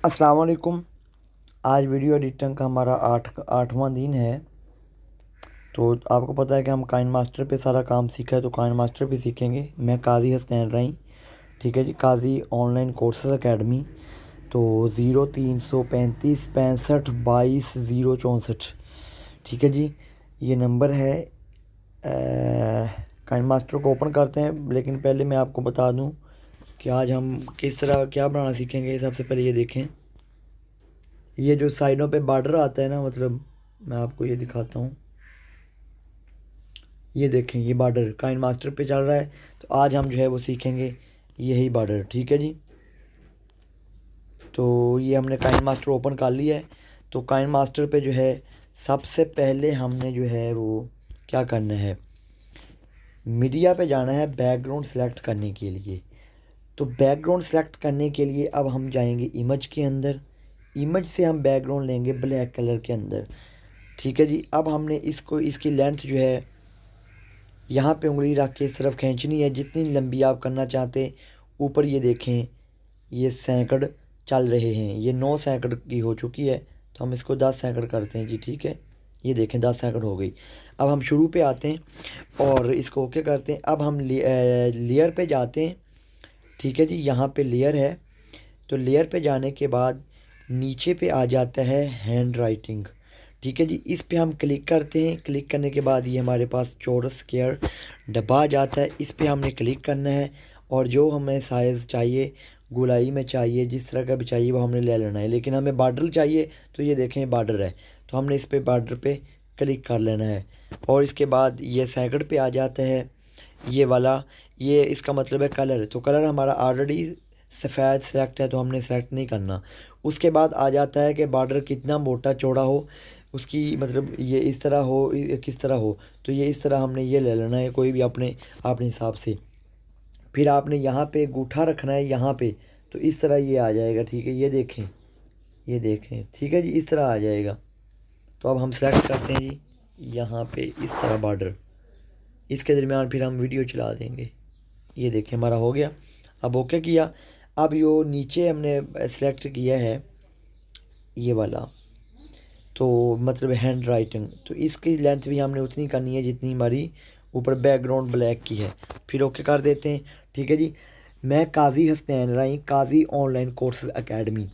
अस्सलाम वालेकुम। आज वीडियो एडिटिंग का हमारा आठवां दिन है। तो आपको पता है कि हम काइन मास्टर पे सारा काम सीखा है, तो काइन मास्टर पे सीखेंगे। मैं काजी हसनैन रही, ठीक है जी, काजी ऑनलाइन कोर्सेज अकेडमी। तो 0335 65 22 ठीक है जी, ये नंबर है। काइन मास्टर को ओपन करते हैं, लेकिन पहले मैं आपको बता दूं कि आज हम किस तरह क्या बनाना सीखेंगे। सबसे पहले ये देखें, ये जो साइडों पे बॉर्डर आता है ना, मतलब मैं आपको ये दिखाता हूँ। ये देखें, ये बॉर्डर काइन मास्टर पे चल रहा है। तो आज हम जो है वो सीखेंगे यही बॉर्डर, ठीक है जी। तो ये हमने काइन मास्टर ओपन कर लिया है। तो काइन मास्टर पे जो है सबसे पहले हमने जो है वो क्या करना है, मीडिया पे जाना है बैकग्राउंड सेलेक्ट करने के लिए। तो बैकग्राउंड सेलेक्ट करने के लिए अब हम जाएंगे इमेज के अंदर। इमेज से हम बैकग्राउंड लेंगे ब्लैक कलर के अंदर, ठीक है जी। अब हमने इसको, इसकी लेंथ जो है यहाँ पे उंगली रख के इस तरफ खींचनी है, जितनी लंबी आप करना चाहते हैं। ऊपर ये देखें, ये सैकड़ चल रहे हैं, ये 9 सैकड़ की हो चुकी है। तो हम इसको 10 सैकड़ करते हैं जी, ठीक है। ये देखें 10 सैकड़ हो गई। अब हम शुरू पे आते हैं और इसको ओके करते हैं। अब हम लेयर पे जाते हैं, ठीक है जी। यहाँ पे लेयर है, तो लेयर पे जाने के बाद नीचे पे आ जाता है हैंड राइटिंग, ठीक है जी। इस पे हम क्लिक करते हैं। क्लिक करने के बाद ये हमारे पास चौरस स्क्वायर डब्बा आ जाता है। इस पे हमने क्लिक करना है और जो हमें साइज़ चाहिए, गोलाई में चाहिए, जिस तरह का भी चाहिए वो हमने ले लेना है। लेकिन हमें बॉर्डर चाहिए, तो ये देखें बॉर्डर है, तो हमने इस पे बॉर्डर पे क्लिक कर लेना है। और इसके बाद ये सेकंड पे आ जाता है ये वाला, ये इसका मतलब है कलर। तो कलर हमारा ऑलरेडी सफ़ेद सेलेक्ट है, तो हमने सेलेक्ट नहीं करना। उसके बाद आ जाता है कि बॉर्डर कितना मोटा चौड़ा हो, उसकी मतलब ये इस तरह हो, किस तरह हो। तो ये इस तरह हमने ये ले लेना है, कोई भी अपने अपने हिसाब से। फिर आपने यहाँ पे अंगूठा रखना है यहाँ पे, तो इस तरह ये आ जाएगा, ठीक है। ये देखें, ये देखें, ठीक है जी, इस तरह आ जाएगा। तो अब हम सेलेक्ट करते हैं जी यहाँ पे इस तरह बॉर्डर, इसके दरमियान फिर हम वीडियो चला देंगे। ये देखिए हमारा हो गया। अब ओके किया। अब यो नीचे हमने सेलेक्ट किया है ये वाला, तो मतलब हैंड राइटिंग। तो इसकी लेंथ भी हमने उतनी करनी है जितनी हमारी ऊपर बैकग्राउंड ब्लैक की है। फिर ओके कर देते हैं, ठीक है जी। मैं काजी हसनैन राई, काजी ऑनलाइन कोर्सेज अकेडमी।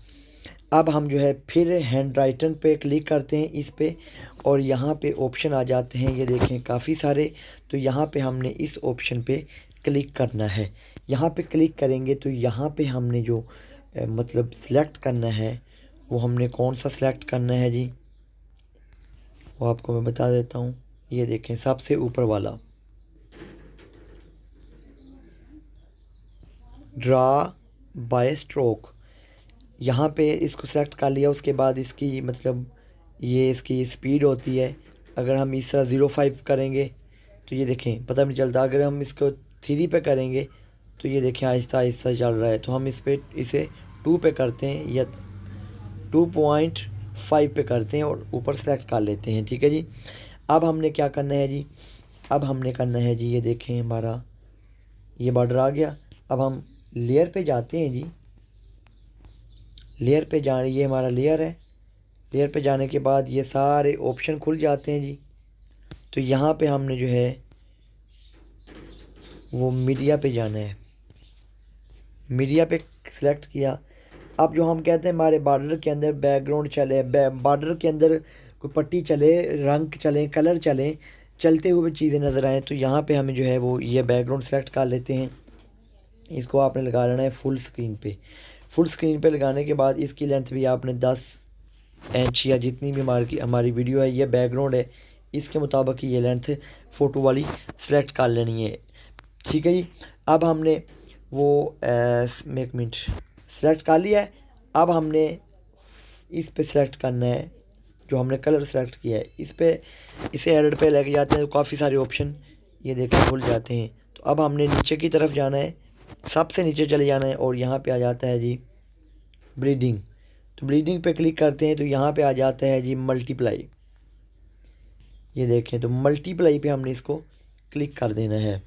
अब हम जो है फिर हैंड राइटिंग पे क्लिक करते हैं इस पे, और यहाँ पे ऑप्शन आ जाते हैं, ये देखें काफ़ी सारे। तो यहाँ पे हमने इस ऑप्शन पे क्लिक करना है। यहाँ पे क्लिक करेंगे तो यहाँ पे हमने जो मतलब सिलेक्ट करना है, वो हमने कौन सा सिलेक्ट करना है जी, वो आपको मैं बता देता हूँ। ये देखें सबसे ऊपर वाला, ड्रा बाय स्ट्रोक। यहाँ पे इसको सेलेक्ट कर लिया। उसके बाद इसकी मतलब ये इसकी स्पीड होती है। अगर हम इस तरह 0.5 करेंगे तो ये देखें पता नहीं चलता। अगर हम इसको 3 पे करेंगे तो ये देखें आहिस्ता आहिस्ता चल रहा है। तो हम इसे 2 पे करते हैं या 2.5 पे करते हैं और ऊपर सेलेक्ट कर लेते हैं, ठीक है जी। अब हमने क्या करना है जी, अब हमने करना है जी, ये देखें हमारा ये बॉर्डर आ गया। अब हम लेयर पे जाते हैं जी। लेयर पे जाने, ये हमारा लेयर है। लेयर पे जाने के बाद ये सारे ऑप्शन खुल जाते हैं जी। तो यहाँ पे हमने जो है वो मीडिया पे जाना है। मीडिया पे सिलेक्ट किया। अब जो हम कहते हैं हमारे बॉर्डर के अंदर बैकग्राउंड चले, बॉर्डर के अंदर कोई पट्टी चले, रंग चले, कलर चले, चलते हुए चीज़ें नज़र आए, तो यहाँ पे हमें जो है वो ये बैकग्राउंड सेलेक्ट कर लेते हैं। इसको आपने लगा लेना है फुल स्क्रीन पे। फुल स्क्रीन पे लगाने के बाद इसकी लेंथ भी आपने 10 इंच या जितनी भी हमारी वीडियो है, ये बैकग्राउंड है, इसके मुताबिक ये लेंथ फ़ोटो वाली सेलेक्ट कर लेनी है, ठीक है जी। अब हमने वो एक मिनट सेलेक्ट कर लिया है। अब हमने इस पे सेलेक्ट करना है जो हमने कलर सेलेक्ट किया है। इस पे इसे एडिट पे लेके जाते हैं तो काफ़ी सारे ऑप्शन ये देखने खुल जाते हैं। तो अब हमने नीचे की तरफ जाना है, सबसे नीचे चले जाना है और यहाँ पे आ जाता है जी ब्रीडिंग। तो ब्रीडिंग पे क्लिक करते हैं तो यहाँ पे आ जाता है जी मल्टीप्लाई। ये देखें, तो मल्टीप्लाई पे हमने इसको क्लिक कर देना है,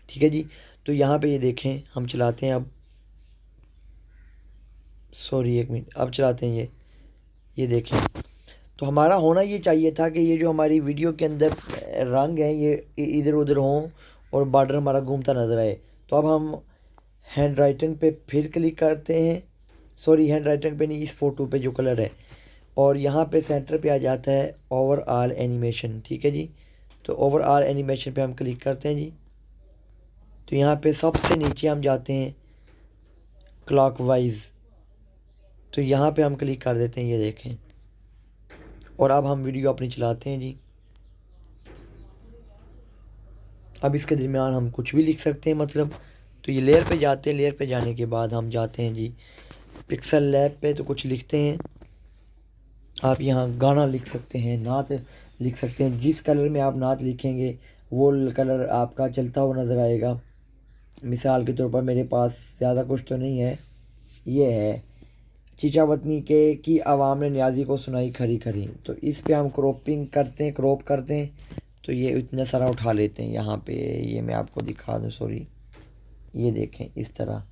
ठीक है जी। तो यहाँ पे ये देखें हम चलाते हैं अब, सॉरी, एक मिनट, अब चलाते हैं ये देखें। तो हमारा होना ये चाहिए था कि ये जो हमारी वीडियो के अंदर रंग हैं ये इधर उधर हों और बॉर्डर हमारा घूमता नज़र आए। तो अब हम हैंड राइटिंग पे फिर क्लिक करते हैं, सॉरी हैंड राइटिंग पे नहीं, इस फ़ोटो पे जो कलर है, और यहाँ पे सेंटर पे आ जाता है ओवरऑल एनिमेशन। ठीक है जी, तो ओवरऑल एनिमेशन पे हम क्लिक करते हैं जी। तो यहाँ पे सबसे नीचे हम जाते हैं क्लॉकवाइज, तो यहाँ पे हम क्लिक कर देते हैं, ये देखें। और अब हम वीडियो अपनी चलाते हैं जी। अब इसके दरमियान हम कुछ भी लिख सकते हैं, मतलब तो ये लेयर पे जाते हैं, लेयर पे जाने के बाद हम जाते हैं जी पिक्सल लैब पे, तो कुछ लिखते हैं। आप यहाँ गाना लिख सकते हैं, नात लिख सकते हैं, जिस कलर में आप नात लिखेंगे वो कलर आपका चलता हुआ नज़र आएगा। मिसाल के तौर पर मेरे पास ज़्यादा कुछ तो नहीं है, ये है चीचा वतनी के की आवाम ने न्याजी को सुनाई खरी खरी, तो इस पे हम क्रॉपिंग करते हैं, क्रॉप करते हैं, तो ये इतना सारा उठा लेते हैं। यहाँ पे ये मैं आपको दिखा दूँ, सॉरी, ये देखें इस तरह।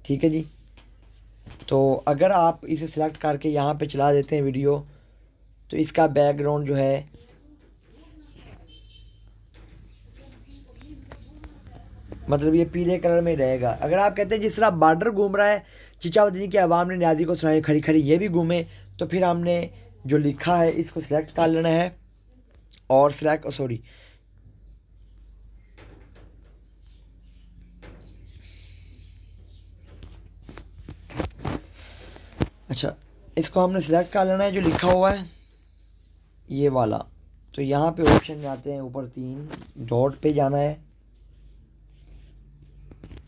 ठीक है जी, तो अगर आप इसे सिलेक्ट करके यहाँ पे चला देते हैं वीडियो, तो इसका बैकग्राउंड जो है मतलब ये पीले कलर में रहेगा। अगर आप कहते हैं जिस तरह बॉर्डर घूम रहा है चिचावतनी की आवाम ने न्याजी को सुनाई खरी खरी, ये भी घूमे, तो फिर हमने जो लिखा है इसको सिलेक्ट कर लेना है और सिलेक्ट, सॉरी, अच्छा, इसको हमने सिलेक्ट कर लेना है जो लिखा हुआ है ये वाला। तो यहाँ पे ऑप्शन में आते हैं, ऊपर 3 डॉट पे जाना है,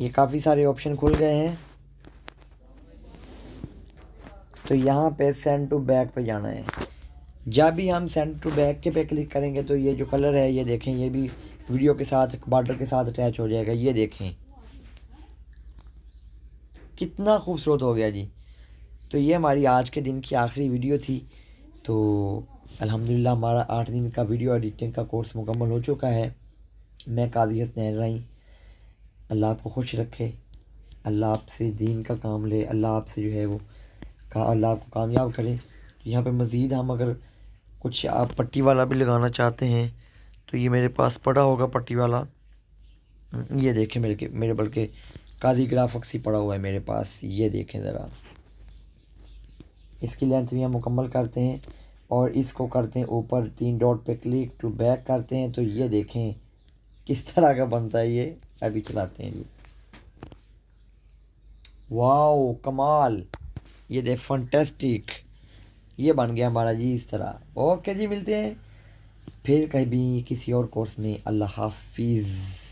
ये काफ़ी सारे ऑप्शन खुल गए हैं। तो यहाँ पे सेंड टू बैक पे जाना है। जब भी हम सेंड टू बैक के पे क्लिक करेंगे तो ये जो कलर है ये देखें, ये भी वीडियो के साथ बॉर्डर के साथ अटैच हो जाएगा। ये देखें कितना खूबसूरत हो गया जी। तो ये हमारी आज के दिन की आखिरी वीडियो थी। तो अल्हम्दुलिल्लाह हमारा 8 दिन का वीडियो एडिटिंग का कोर्स मुकम्मल हो चुका है। मैं काजी हसनैन रही, अल्लाह आपको खुश रखे, अल्लाह आपसे दीन का काम ले, अल्लाह आपसे जो है वो अल्लाह आपको कामयाब करे। तो यहाँ पे मज़ीद हम अगर कुछ आप पट्टी वाला भी लगाना चाहते हैं तो ये मेरे पास पड़ा होगा पट्टी वाला, ये देखें मेरे बल्कि कादी ग्राफिक्स ही पड़ा हुआ है मेरे पास। ये देखें ज़रा, इसकी लेंथ भी हम मुकम्मल करते हैं और इसको करते हैं ऊपर 3 डॉट पे क्लिक टू बैक करते हैं। तो ये देखें किस तरह का बनता है ये। अभी चलाते हैं जी, वाओ कमाल, ये दे फंटेस्टिक, ये बन गया हमारा जी इस तरह। ओके जी, मिलते हैं फिर कहीं भी किसी और कोर्स में। अल्लाह हाफिज़।